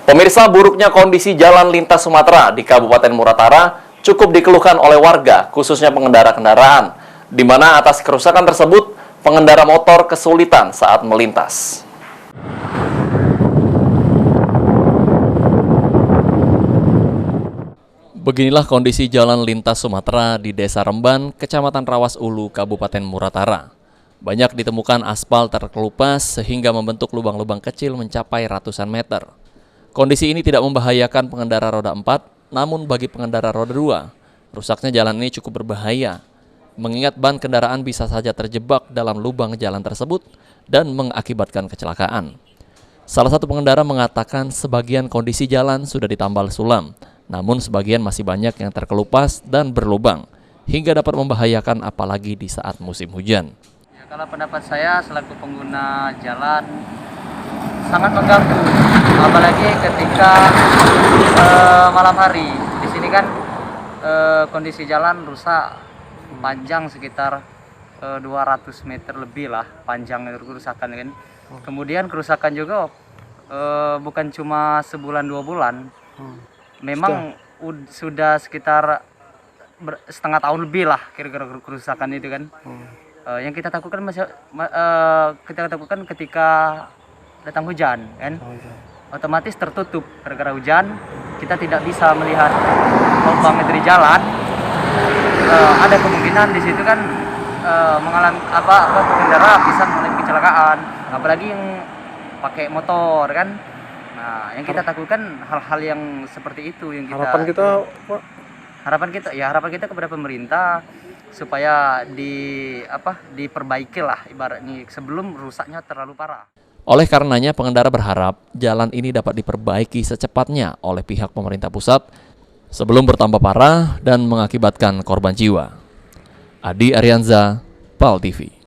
Pemirsa, buruknya kondisi jalan lintas Sumatera di Kabupaten Muratara cukup dikeluhkan oleh warga, khususnya pengendara kendaraan, di mana atas kerusakan tersebut, pengendara motor kesulitan saat melintas. Beginilah kondisi jalan lintas Sumatera di Desa Remban, Kecamatan Rawas Ulu, Kabupaten Muratara. Banyak ditemukan aspal terkelupas sehingga membentuk lubang-lubang kecil mencapai ratusan meter. Kondisi ini tidak membahayakan pengendara roda 4, namun bagi pengendara roda 2, rusaknya jalan ini cukup berbahaya. Mengingat ban kendaraan bisa saja terjebak dalam lubang jalan tersebut dan mengakibatkan kecelakaan. Salah satu pengendara mengatakan sebagian kondisi jalan sudah ditambal sulam, namun sebagian masih banyak yang terkelupas dan berlubang, hingga dapat membahayakan apalagi di saat musim hujan. Ya, kalau pendapat saya selaku pengguna jalan sangat mengganggu, apalagi ketika malam hari. Di sini kan kondisi jalan rusak panjang sekitar 200 meter lebih lah panjang kerusakan kan. Kemudian kerusakan juga bukan cuma sebulan 2 bulan, memang sudah sekitar setengah tahun lebih lah kira-kira kerusakan itu kan. Yang kita takutkan ketika datang hujan kan, otomatis tertutup gara-gara hujan, kita tidak bisa melihat lubang dari jalan. Ada kemungkinan di situ kan mengalami pengendara bisa mengalami kecelakaan, apalagi yang pakai motor kan. Nah, yang kita takutkan hal-hal yang seperti itu yang kita harapan kita kepada pemerintah supaya diperbaiki lah ibaratnya sebelum rusaknya terlalu parah. Oleh karenanya, pengendara berharap jalan ini dapat diperbaiki secepatnya oleh pihak pemerintah pusat sebelum bertambah parah dan mengakibatkan korban jiwa. Adi Arianza, PAL TV.